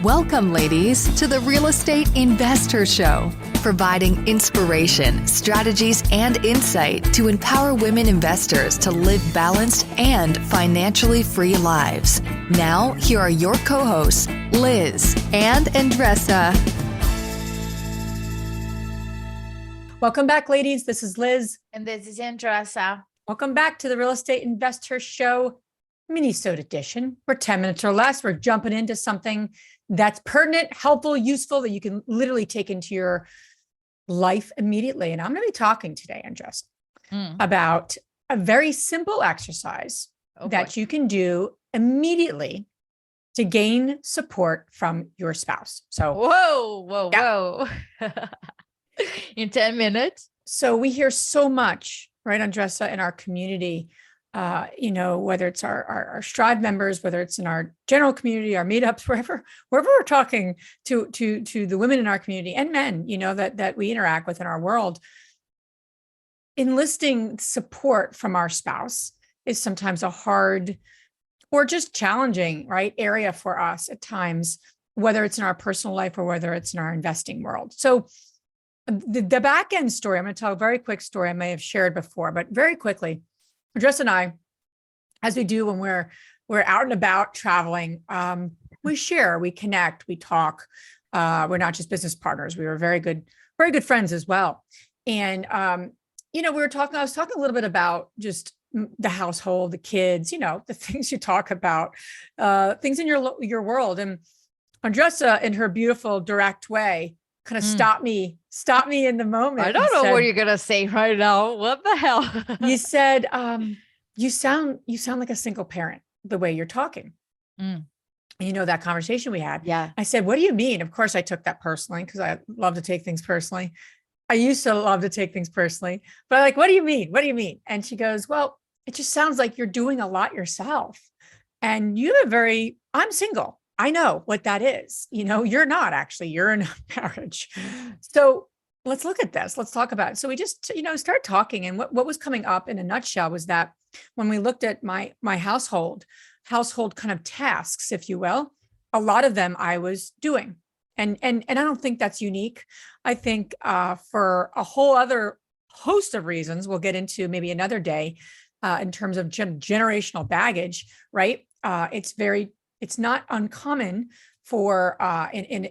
Welcome, ladies, to the Real Estate InvestHER Show, providing inspiration, strategies, and insight to empower women investors to live balanced and financially free lives. Now, here are your co-hosts, Liz and Andresa. Welcome back, ladies. This is Liz. And this is Andresa. Welcome back to the Real Estate InvestHER Show minisode edition. We're 10 minutes or less. We're jumping into something that's pertinent, helpful, useful, that you can literally take into your life immediately. And I'm going to be talking today, Andresa, about a very simple exercise that you can do immediately to gain support from your spouse. So, whoa. In 10 minutes. So we hear so much, right, Andresa, in our community, whether it's our Strive members, whether it's in our general community, our meetups, wherever we're talking to the women in our community and men, that we interact with in our world, enlisting support from our spouse is sometimes a hard or just challenging, right, area for us at times, whether it's in our personal life or whether it's in our investing world. So the back end story, I'm going to tell a very quick story I may have shared before, but very quickly, Andresa and I, as we do when we're out and about traveling, we share, we connect, we talk. We're not just business partners. We were very good friends as well. And, I was talking a little bit about just the household, the kids, the things you talk about, things in your world. And Andresa, in her beautiful, direct way, kind of stop me in the moment. I don't know what you're going to say right now. What the hell? You said, you sound like a single parent, the way you're talking. And that conversation we had. Yeah. I said, what do you mean? Of course I took that personally because I love to take things personally. I used to love to take things personally, but what do you mean? What do you mean? And she goes, well, it just sounds like you're doing a lot yourself. And I'm single. I know what that is. You're not actually, you're in a marriage. So let's look at this. Let's talk about it. So we just, start talking. And what was coming up in a nutshell was that when we looked at my household kind of tasks, if you will, a lot of them I was doing. And I don't think that's unique. I think for a whole other host of reasons, we'll get into maybe another day in terms of generational baggage, right? It's not uncommon for,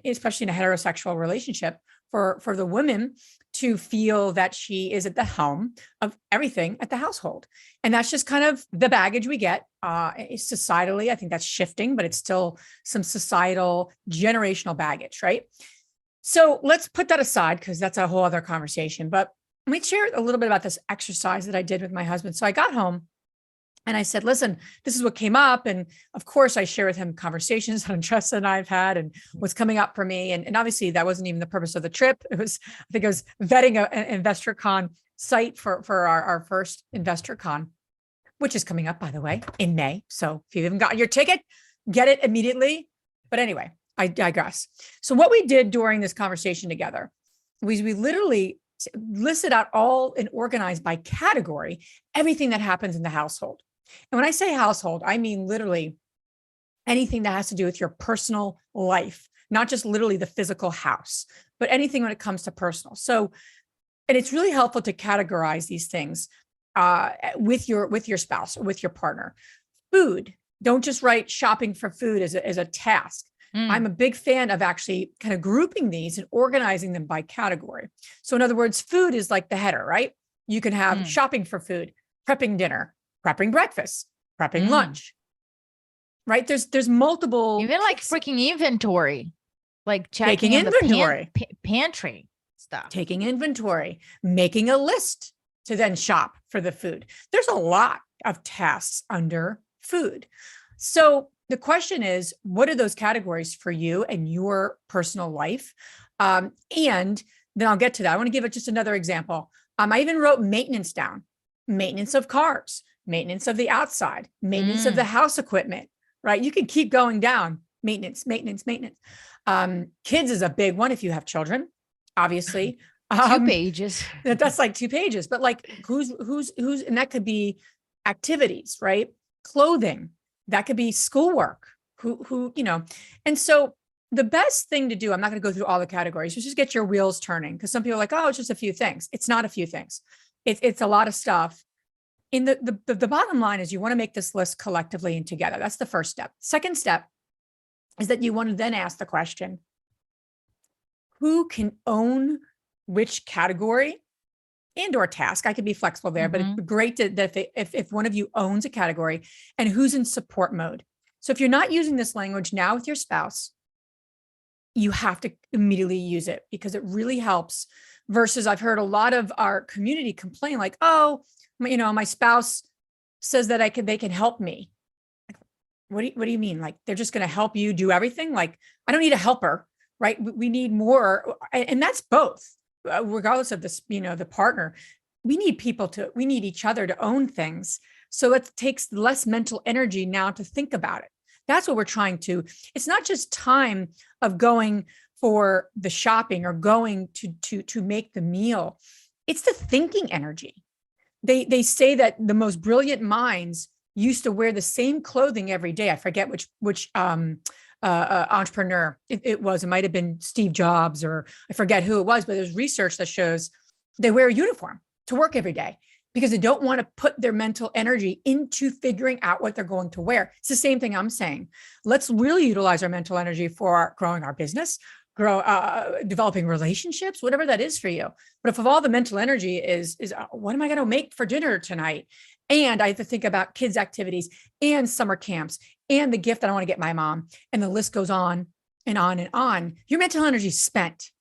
especially in a heterosexual relationship, for the women to feel that she is at the helm of everything at the household. And that's just kind of the baggage we get. Societally, I think that's shifting, but it's still some societal generational baggage, right? So let's put that aside because that's a whole other conversation. But let me share a little bit about this exercise that I did with my husband. So I got home and I said, listen, this is what came up. And of course, I share with him conversations that Andresa and I've had and what's coming up for me. And obviously, that wasn't even the purpose of the trip. I think it was vetting an InvestorCon site for our first InvestorCon, which is coming up, by the way, in May. So if you haven't gotten your ticket, get it immediately. But anyway, I digress. So what we did during this conversation together was we literally listed out all and organized by category everything that happens in the household. And when I say household, I mean literally anything that has to do with your personal life, not just literally the physical house, but anything when it comes to personal. So, and it's really helpful to categorize these things with your spouse or with your partner. Food, don't just write shopping for food as a task. I'm a big fan of actually kind of grouping these and organizing them by category. So in other words, food is like the header, right? You can have shopping for food, prepping dinner, prepping breakfast, prepping lunch, right? There's multiple. Even like freaking inventory, like taking inventory, pantry stuff. Taking inventory, making a list to then shop for the food. There's a lot of tasks under food. So the question is, what are those categories for you and your personal life? And then I'll get to that. I want to give it just another example. I even wrote maintenance down, maintenance of cars, maintenance of the outside, maintenance of the house equipment, right? You can keep going down, maintenance. Kids is a big one if you have children, obviously. 2 pages. That's like 2 pages, but like who's, and that could be activities, right? Clothing, that could be schoolwork, and so the best thing to do, I'm not going to go through all the categories, just get your wheels turning. Because some people are like, oh, it's just a few things. It's not a few things. It's a lot of stuff. In the bottom line is you want to make this list collectively and together. That's the first step. Second step is that you want to then ask the question, who can own which category and or task? I could be flexible there, but it's great that if one of you owns a category, and who's in support mode. So if you're not using this language now with your spouse, you have to immediately use it, because it really helps. Versus I've heard a lot of our community complain like, oh, my spouse says that they can help me. What do you mean? Like, they're just going to help you do everything? Like, I don't need a helper, right? We need more. And that's both, regardless of this, the partner. We need each other to own things. So it takes less mental energy now to think about it. That's what we're trying to. It's not just time of going for the shopping or going to make the meal. It's the thinking energy. They say that the most brilliant minds used to wear the same clothing every day. I forget which entrepreneur it was. It might have been Steve Jobs, or I forget who it was, but there's research that shows they wear a uniform to work every day because they don't want to put their mental energy into figuring out what they're going to wear. It's the same thing I'm saying. Let's really utilize our mental energy for growing our business, developing relationships, whatever that is for you. But if all the mental energy is what am I going to make for dinner tonight? And I have to think about kids' activities and summer camps and the gift that I want to get my mom, and the list goes on and on and on. Your mental energy is spent.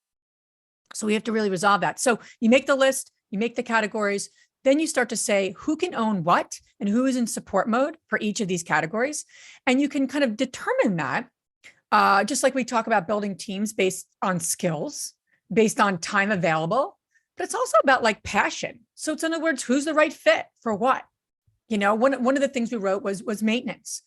So we have to really resolve that. So you make the list, you make the categories, then you start to say who can own what and who is in support mode for each of these categories. And you can kind of determine that, just like we talk about building teams based on skills, based on time available, but it's also about like passion. So it's, in other words, who's the right fit for what? One of the things we wrote was maintenance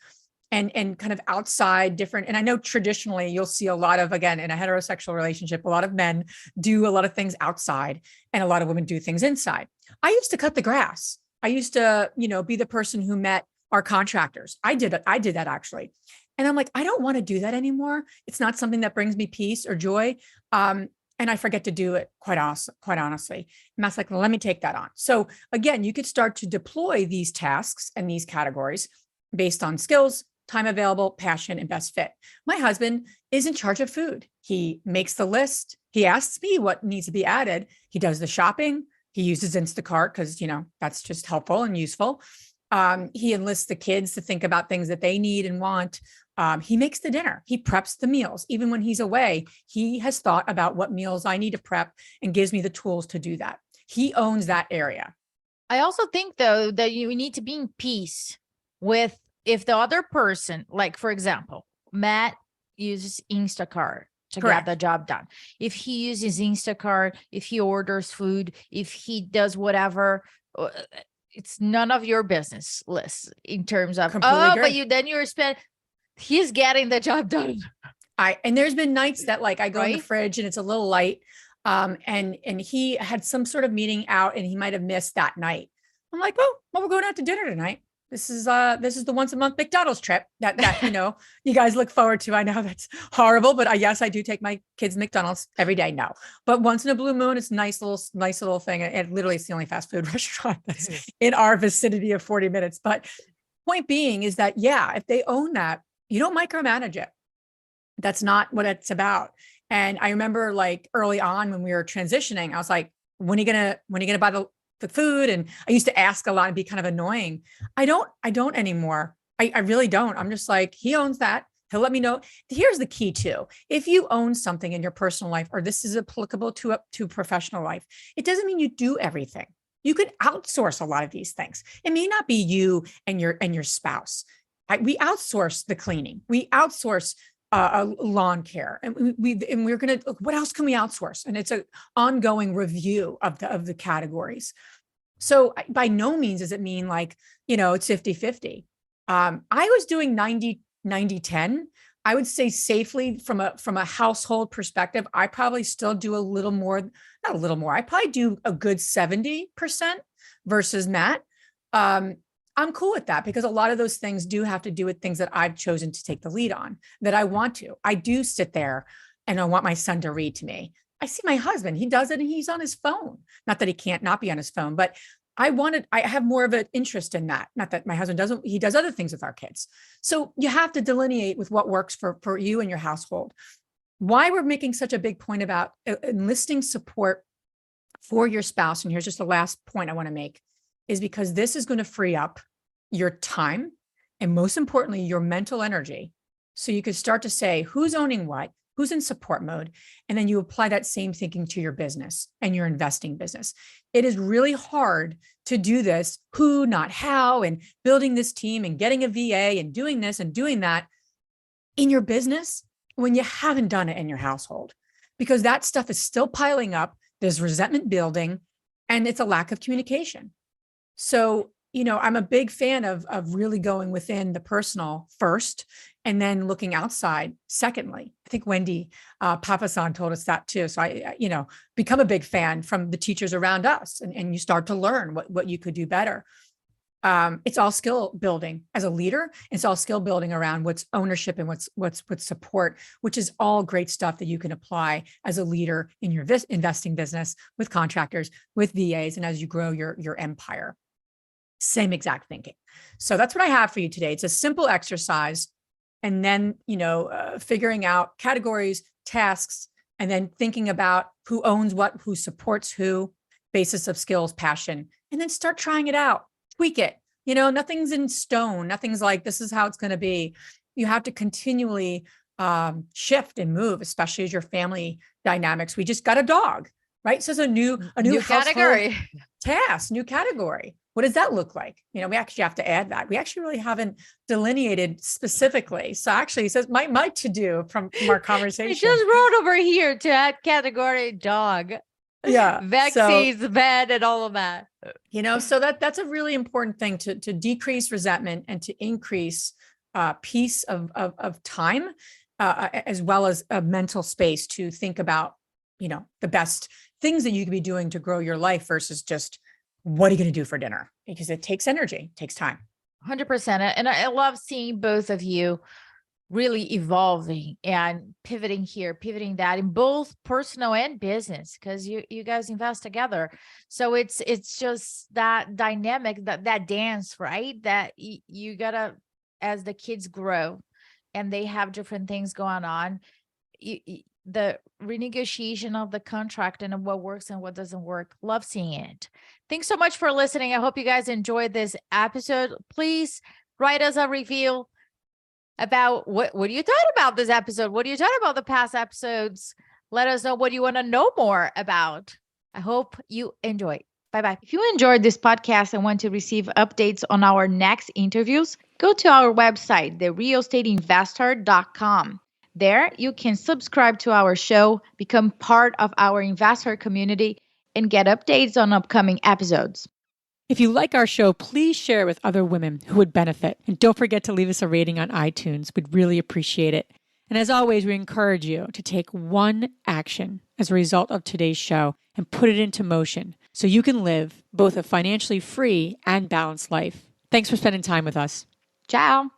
and kind of outside different. And I know traditionally you'll see a lot of, again, in a heterosexual relationship, a lot of men do a lot of things outside and a lot of women do things inside. I used to cut the grass. I used to, be the person who met our contractors. I did that actually. And I'm like, I don't want to do that anymore. It's not something that brings me peace or joy. And I forget to do it quite honestly. And that's like, well, let me take that on. So again, you could start to deploy these tasks and these categories based on skills, time available, passion, and best fit. My husband is in charge of food. He makes the list. He asks me what needs to be added. He does the shopping. He uses Instacart because, that's just helpful and useful. He enlists the kids to think about things that they need and want. He makes the dinner. He preps the meals. Even when he's away, he has thought about what meals I need to prep and gives me the tools to do that. He owns that area. I also think, though, that you need to be in peace with if the other person, like, for example, Matt uses Instacart to Correct. get the job done. If he uses Instacart, if he orders food, if he does whatever, it's none of your business, Liz, in terms of, Completely agree. He's getting the job done. And there's been nights that like I go in the Right? fridge and it's a little light. And he had some sort of meeting out and he might have missed that night. I'm like, oh, well, we're going out to dinner tonight. This is the once a month McDonald's trip that you guys look forward to. I know that's horrible, but yes, I do take my kids McDonald's every day. No, but once in a blue moon, it's a nice little thing. And literally it's the only fast food restaurant that's in our vicinity of 40 minutes. But point being is that, yeah, if they own that, you don't micromanage it. That's not what it's about. And I remember like early on when we were transitioning, I was like, when are you gonna buy the food? And I used to ask a lot and be kind of annoying. I don't anymore. I really don't. I'm just like, he owns that. He'll let me know. Here's the key too. If you own something in your personal life, or this is applicable to professional life, it doesn't mean you do everything. You can outsource a lot of these things. It may not be you and your spouse. We outsource the cleaning. We outsource lawn care, and we're going to, what else can we outsource? And it's an ongoing review of the categories. So by no means does it mean like, it's 50-50. I was doing 90-10. I would say safely from a household perspective, I probably still do a little more, not a little more. I probably do a good 70% versus Matt. I'm cool with that because a lot of those things do have to do with things that I've chosen to take the lead on, that I want to. I do sit there and I want my son to read to me. I see my husband, he does it and he's on his phone. Not that he can't not be on his phone, but I have more of an interest in that. Not that my husband doesn't, he does other things with our kids. So you have to delineate with what works for you and your household. Why we're making such a big point about enlisting support for your spouse, and here's just the last point I want to make, is because this is going to free up your time and most importantly, your mental energy. So you could start to say, who's owning what, who's in support mode, and then you apply that same thinking to your business and your investing business. It is really hard to do this, who, not how, and building this team and getting a VA and doing this and doing that in your business when you haven't done it in your household, because that stuff is still piling up. There's resentment building and it's a lack of communication. So, I'm a big fan of really going within the personal first and then looking outside secondly. I think Wendy Papasan told us that too. So I become a big fan from the teachers around us and you start to learn what you could do better. It's all skill building as a leader. It's all skill building around what's ownership and what's support, which is all great stuff that you can apply as a leader in your investing business with contractors, with VAs, and as you grow your empire. Same exact thinking. So that's what I have for you today. It's a simple exercise. And then, figuring out categories, tasks, and then thinking about who owns what, who supports who, basis of skills, passion, and then start trying it out, tweak it. Nothing's in stone. Nothing's like, this is how it's going to be. You have to continually shift and move, especially as your family dynamics. We just got a dog, right? So it's a new category task, new category. What does that look like? We actually have to add that. We actually really haven't delineated specifically. So actually it says my to-do from our conversation. I just wrote over here to add category dog. Yeah. Vaccines, bed, and all of that. So that's a really important thing to decrease resentment and to increase peace of time, as well as a mental space to think about, the best things that you could be doing to grow your life versus just, what are you going to do for dinner? Because it takes energy, it takes time. 100%. And I love seeing both of you really evolving and pivoting here, pivoting that in both personal and business, because you guys invest together. So it's just that dynamic, that dance, right? That you gotta, as the kids grow and they have different things going on, the renegotiation of the contract and what works and what doesn't work. Love seeing it. Thanks so much for listening. I hope you guys enjoyed this episode. Please write us a review about what do you thought about this episode? What do you thought about the past episodes? Let us know what you want to know more about. I hope you enjoy. Bye-bye. If you enjoyed this podcast and want to receive updates on our next interviews, go to our website, therealestateinvestor.com. There, you can subscribe to our show, become part of our investor community, and get updates on upcoming episodes. If you like our show, please share it with other women who would benefit. And don't forget to leave us a rating on iTunes. We'd really appreciate it. And as always, we encourage you to take one action as a result of today's show and put it into motion so you can live both a financially free and balanced life. Thanks for spending time with us. Ciao.